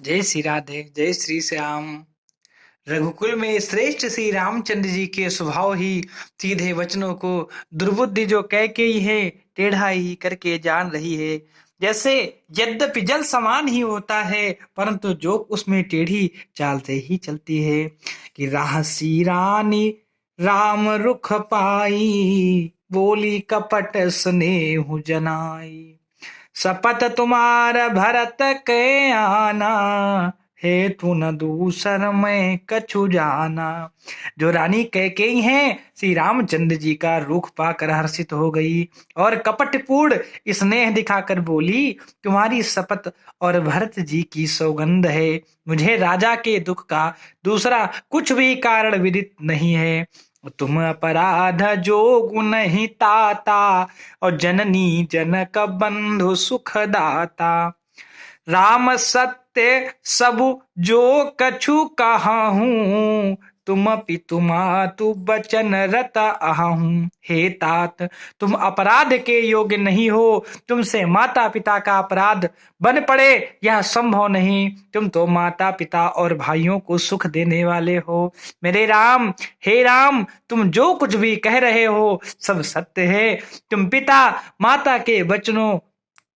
जय श्री राधे, जय श्री श्याम। रघुकुल में श्रेष्ठ श्री रामचंद्र जी के स्वभाव ही सीधे वचनों को दुर्बुद्धि जो कैकेयी है टेढ़ा ही करके जान रही है। जैसे यद्यपि जल समान ही होता है परंतु जो उसमें टेढ़ी चाल से ही चलती है कि राहसी रानी राम रुख पाई, बोली कपट स्नेह जनाई। शपथ तुम्हार भरत के आना, हे तू न दूसर मैं कछु जाना। जो रानी कैकेयी हैं श्री रामचंद्र जी का रुख पाकर हर्षित हो गई और कपटपूर्ण स्नेह दिखाकर बोली, तुम्हारी शपथ और भरत जी की सौगंध है, मुझे राजा के दुख का दूसरा कुछ भी कारण विदित नहीं है। तुम अपराध जो गुण ही ताता, और जननी जनक बंधु सुख दाता। राम सत्य सबु जो कछु कहूँ, तुम पितुमातु बचन रत अहूँ। हे तात, तुम अपराध के योग्य नहीं हो, तुमसे माता पिता का अपराध बन पड़े यह संभव नहीं। तुम तो माता पिता और भाइयों को सुख देने वाले हो। मेरे राम, हे राम, तुम जो कुछ भी कह रहे हो सब सत्य है। तुम पिता माता के वचनों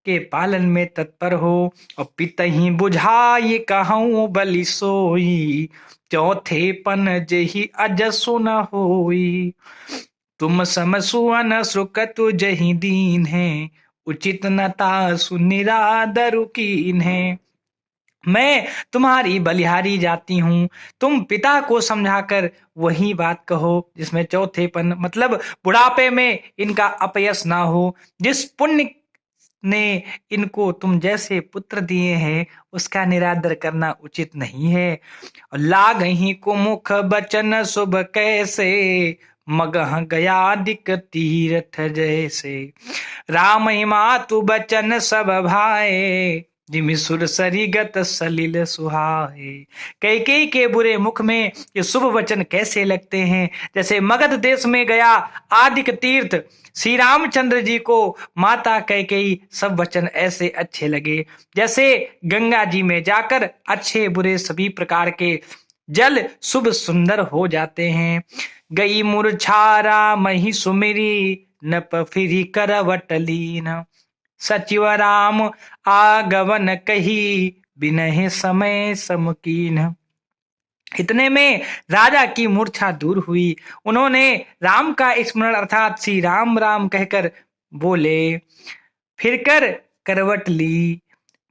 के पालन में तत्पर हो और पितहि बुझाई कहूँ बलि सोई, चौथे पन जही अजसु न होई। तुम समसुअन सुकतु जही दीन है, उचित नता सुनिरादरु कीन है। मैं तुम्हारी बलिहारी जाती हूँ, तुम पिता को समझाकर वही बात कहो जिसमें चौथेपन मतलब बुढ़ापे में इनका अपयश ना हो। जिस पुण्य ने इनको तुम जैसे पुत्र दिए हैं उसका निरादर करना उचित नहीं है। लागहि कुमुख बचन शुभ कैसे, मगह गया दिक तीर्थ जैसे। राम ही मातु बचन सब भाए, जिमि सुर सरिगत सलिल सुहाए। कैकेयी के बुरे मुख में ये शुभ वचन कैसे लगते हैं, जैसे मगध देश में गया आदिक तीर्थ श्री रामचंद्र जी को माता कैकेयी सब वचन ऐसे अच्छे लगे जैसे गंगा जी में जाकर अच्छे बुरे सभी प्रकार के जल शुभ सुंदर हो जाते हैं। गई मूर्छा मही सुमिरी, नप फिरी करवट लीन। सचिव राम आगवन कही, बिनहि समय समकीन। इतने में राजा की मूर्छा दूर हुई। उन्होंने राम का स्मरण अर्थात श्री राम राम कहकर बोले, फिरकर करवट ली।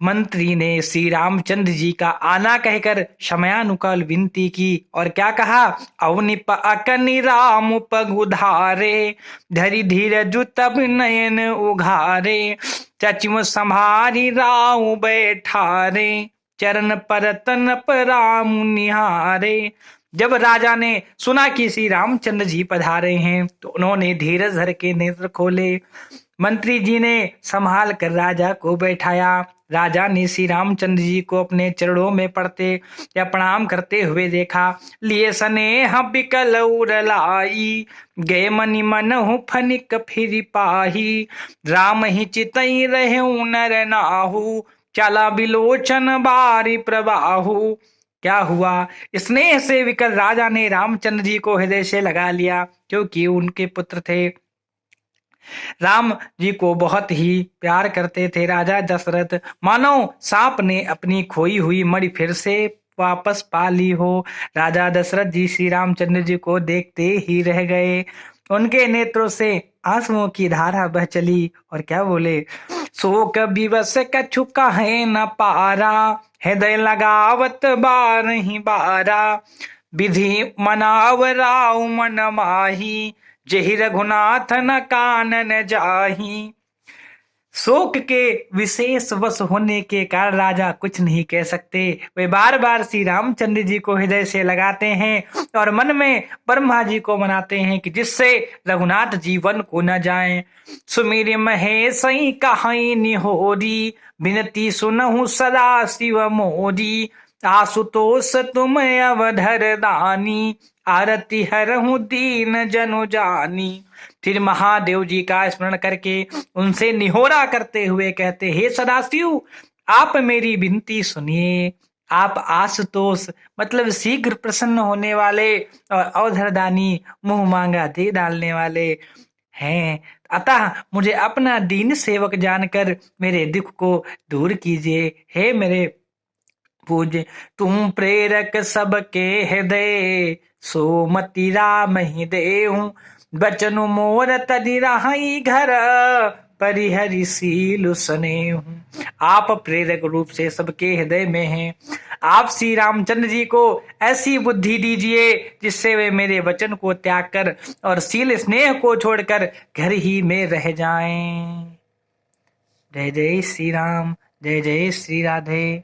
मंत्री ने श्री रामचंद्र जी का आना कहकर समयानुकाल विनती की और क्या कहा, अवनिप अकनि राम पगुधारे, धरि धीरज तब नयन उघारे। चचिम संभारी राव बैठारे, चरण पर तनप राम निहारे। जब राजा ने सुना कि श्री रामचंद्र जी पधारे हैं तो उन्होंने धीरज धर के नेत्र खोले। मंत्री जी ने संभाल कर राजा को बैठाया। राजा ने श्री रामचंद्र जी को अपने चरणों में पड़ते या प्रणाम करते हुए देखा। लिए स्नेह बिकल उरलाई, गए मनि मनहु फनिक फिर पाही। राम ही चितई रहे नर नाहु, चला बिलोचन बारी प्रबाहु। क्या हुआ, स्नेह से विकल राजा ने रामचंद्र जी को हृदय से लगा लिया क्योंकि उनके पुत्र थे। राम जी को बहुत ही प्यार करते थे राजा दशरथ, मानो सांप ने अपनी खोई हुई मणि फिर से वापस पा ली हो। राजा दशरथ जी श्री रामचंद्र जी को देखते ही रह गए। उनके नेत्रों से आंसुओं की धारा बह चली और क्या बोले, शोक विवश कछु कहे न पारा, हृदय लगावत बार ही बारा। विधि मनाव राव मन माही, जहि रघुनाथ न कानन जाही। शोक के विशेष वश होने के कारण राजा कुछ नहीं कह सकते। वे बार बार श्री रामचंद्र जी को हृदय से लगाते हैं और मन में ब्रह्मा जी को मनाते हैं कि जिससे रघुनाथ जीवन को न जाएं। सुमिर महेश कहाई निहोरी, विनती सुनहु सदा शिव मोरी। आशुतोष तुम अवधर दानी, आरती हरहु दीन जनु जानी। फिर महादेव जी का स्मरण करके उनसे निहोरा करते हुए कहते, हे सदाशिव, आप मेरी विनती सुनिए, आप आशुतोष मतलब शीघ्र प्रसन्न होने वाले और अवधरदानी मुंह मांगा दे डालने वाले हैं। अतः मुझे अपना दीन सेवक जानकर मेरे दुख को दूर कीजिए। हे मेरे पूज्य, तुम प्रेरक सबके हृदय, सोमति राम ही देहूं। बचनु मोर तनि रहाई घर, परिहरि सीलु स्नेहु। आप प्रेरक रूप से सबके हृदय में हैं। आप श्री रामचंद्र जी को ऐसी बुद्धि दीजिए जिससे वे मेरे वचन को त्याग कर और शील स्नेह को छोड़कर घर ही में रह जाएं। जय जय श्री राम, जय जय श्री राधे।